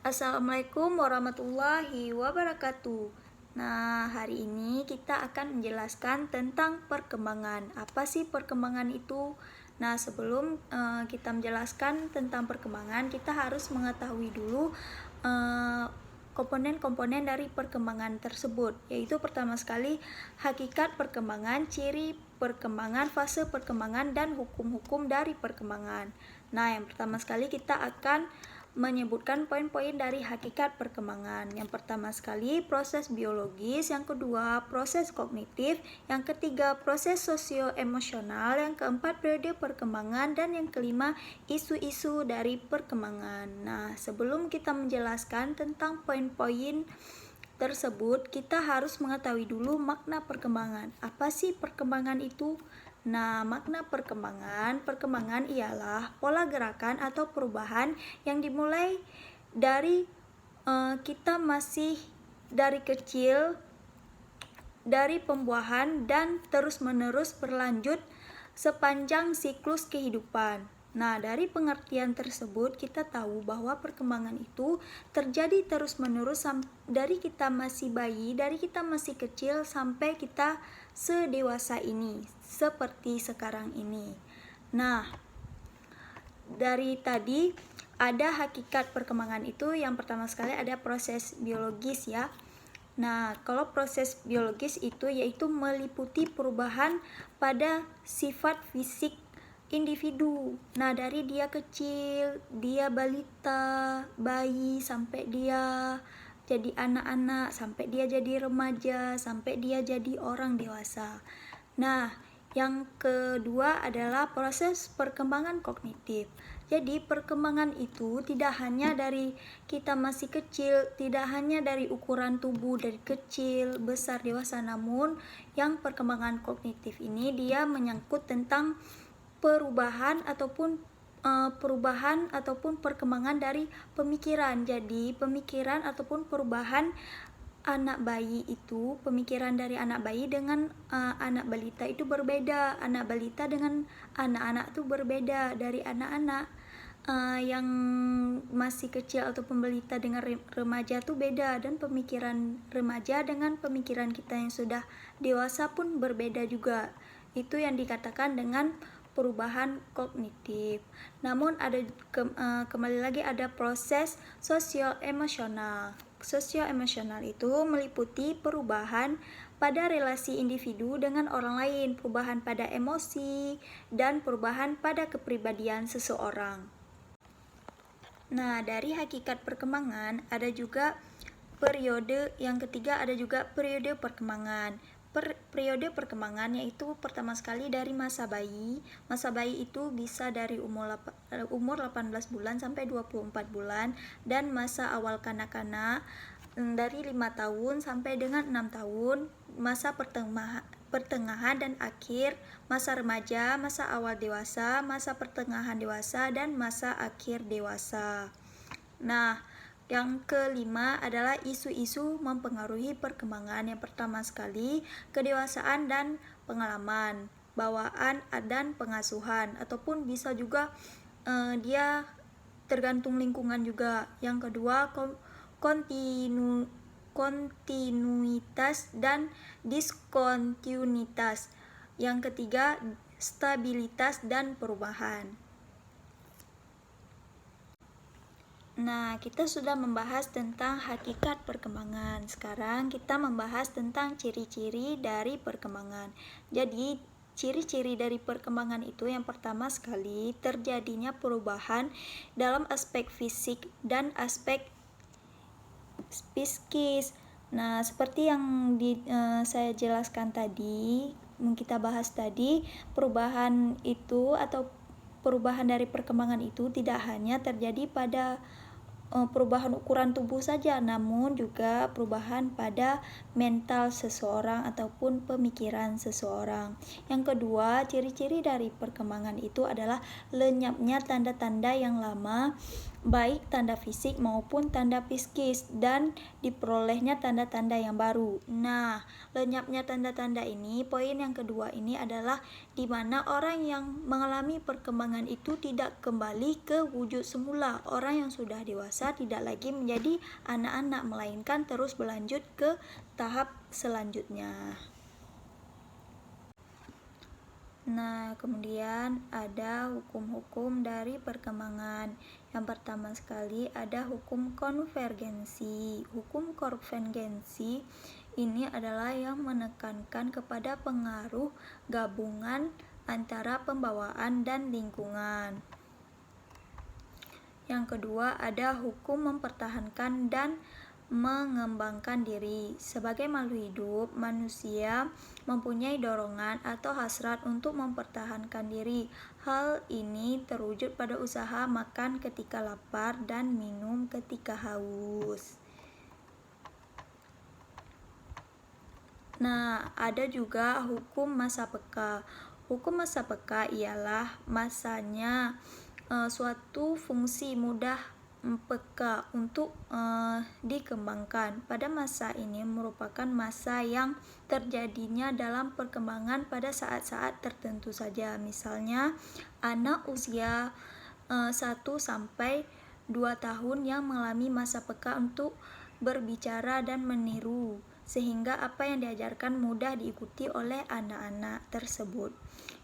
Assalamualaikum warahmatullahi wabarakatuh. Nah, hari ini kita akan menjelaskan tentang perkembangan. Apa sih perkembangan itu? Nah, sebelum kita menjelaskan tentang perkembangan, kita harus mengetahui dulu komponen-komponen dari perkembangan tersebut, yaitu pertama sekali hakikat perkembangan, ciri perkembangan, fase perkembangan, dan hukum-hukum dari perkembangan. Nah, yang pertama sekali kita akan menyebutkan poin-poin dari hakikat perkembangan. Yang pertama sekali proses biologis, yang kedua proses kognitif, yang ketiga proses sosio-emosional, yang keempat periode perkembangan, dan yang kelima isu-isu dari perkembangan. Nah, sebelum kita menjelaskan tentang poin-poin tersebut, kita harus mengetahui dulu makna perkembangan. Apa sih perkembangan itu? Nah, makna perkembangan ialah pola gerakan atau perubahan yang dimulai dari kita masih dari kecil, dari pembuahan dan terus-menerus berlanjut sepanjang siklus kehidupan. Nah, dari pengertian tersebut kita tahu bahwa perkembangan itu terjadi terus-menerus dari kita masih bayi, dari kita masih kecil sampai kita sedewasa ini, seperti sekarang ini. Nah, dari tadi ada hakikat perkembangan itu, yang pertama sekali ada proses biologis ya. Nah, kalau proses biologis itu yaitu meliputi perubahan pada sifat fisik individu. Nah, dari dia kecil, dia balita, bayi, sampai dia jadi anak-anak, sampai dia jadi remaja, sampai dia jadi orang dewasa. Nah, yang kedua adalah proses perkembangan kognitif. Jadi perkembangan itu tidak hanya dari kita masih kecil, tidak hanya dari ukuran tubuh dari kecil, besar, dewasa, namun yang perkembangan kognitif ini dia menyangkut tentang perubahan ataupun perkembangan dari pemikiran. Jadi pemikiran ataupun perubahan anak bayi itu, pemikiran dari anak bayi dengan anak balita itu berbeda. Anak balita dengan anak-anak itu berbeda. Dari anak-anak yang masih kecil ataupun balita dengan remaja itu beda, dan pemikiran remaja dengan pemikiran kita yang sudah dewasa pun berbeda juga. Itu yang dikatakan dengan perubahan kognitif. Namun ada kembali lagi ada proses sosio-emosional. Sosio-emosional itu meliputi perubahan pada relasi individu dengan orang lain, perubahan pada emosi, dan perubahan pada kepribadian seseorang. Nah, dari hakikat perkembangan ada juga periode, yang ketiga ada juga periode perkembangan. Periode perkembangan yaitu pertama sekali dari masa bayi. Masa bayi itu bisa dari umur 18 bulan sampai 24 bulan, dan masa awal kanak-kanak dari 5 tahun sampai dengan 6 tahun, masa pertengahan dan akhir, masa remaja, masa awal dewasa, masa pertengahan dewasa, dan masa akhir dewasa. Nah, yang kelima adalah isu-isu mempengaruhi perkembangan. Yang pertama sekali, kedewasaan dan pengalaman, bawaan dan pengasuhan, ataupun bisa juga dia tergantung lingkungan juga. Yang kedua, kontinuitas dan diskontinuitas. Yang ketiga, stabilitas dan perubahan. Nah, kita sudah membahas tentang hakikat perkembangan. Sekarang kita membahas tentang ciri-ciri dari perkembangan. Jadi, ciri-ciri dari perkembangan itu yang pertama sekali terjadinya perubahan dalam aspek fisik dan aspek psikis. Nah, seperti yang saya jelaskan tadi, kita bahas tadi, perubahan itu atau perubahan dari perkembangan itu tidak hanya terjadi pada perubahan ukuran tubuh saja, namun juga perubahan pada mental seseorang ataupun pemikiran seseorang. Yang kedua, ciri-ciri dari perkembangan itu adalah lenyapnya tanda-tanda yang lama baik tanda fisik maupun tanda psikis, dan diperolehnya tanda-tanda yang baru. Nah, lenyapnya tanda-tanda ini, poin yang kedua ini adalah di mana orang yang mengalami perkembangan itu tidak kembali ke wujud semula. Orang yang sudah dewasa tidak lagi menjadi anak-anak, melainkan terus berlanjut ke tahap selanjutnya. Nah, kemudian ada hukum-hukum dari perkembangan. Yang pertama sekali ada hukum konvergensi. Hukum konvergensi ini adalah yang menekankan kepada pengaruh gabungan antara pembawaan dan lingkungan. Yang kedua ada hukum mempertahankan dan mengembangkan diri. Sebagai makhluk hidup, manusia mempunyai dorongan atau hasrat untuk mempertahankan diri. Hal ini terwujud pada usaha makan ketika lapar dan minum ketika haus. Nah, ada juga hukum masa peka. Hukum masa peka ialah masanya suatu fungsi mudah peka untuk dikembangkan. Pada masa ini merupakan masa yang terjadinya dalam perkembangan pada saat-saat tertentu saja. Misalnya, anak usia 1 sampai 2 tahun yang mengalami masa peka untuk berbicara dan meniru, sehingga apa yang diajarkan mudah diikuti oleh anak-anak tersebut.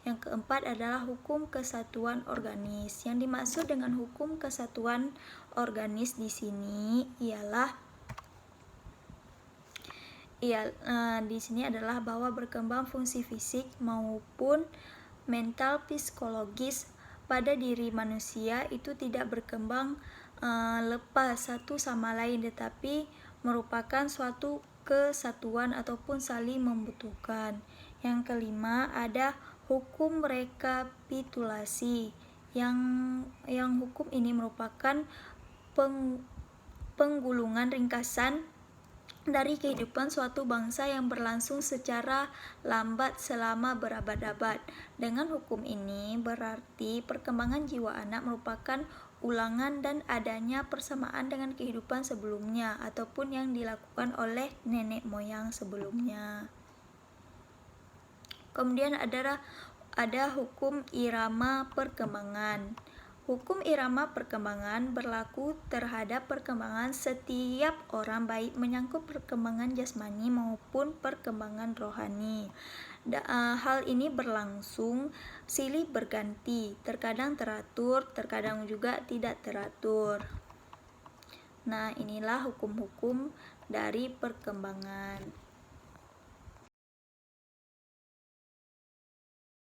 Yang keempat adalah hukum kesatuan organis. Yang dimaksud dengan hukum kesatuan organis di sini ialah di sini adalah bahwa berkembang fungsi fisik maupun mental psikologis pada diri manusia itu tidak berkembang lepas satu sama lain, tetapi merupakan suatu kesatuan ataupun saling membutuhkan. Yang kelima ada hukum rekapitulasi. Yang hukum ini merupakan penggulungan ringkasan dari kehidupan suatu bangsa yang berlangsung secara lambat selama berabad-abad. Dengan hukum ini berarti perkembangan jiwa anak merupakan ulangan dan adanya persamaan dengan kehidupan sebelumnya ataupun yang dilakukan oleh nenek moyang sebelumnya. Kemudian ada hukum irama perkembangan. Hukum irama perkembangan berlaku terhadap perkembangan setiap orang, baik menyangkut perkembangan jasmani maupun perkembangan rohani. Hal ini berlangsung silih berganti, terkadang teratur, terkadang juga tidak teratur. Nah, inilah hukum-hukum dari perkembangan.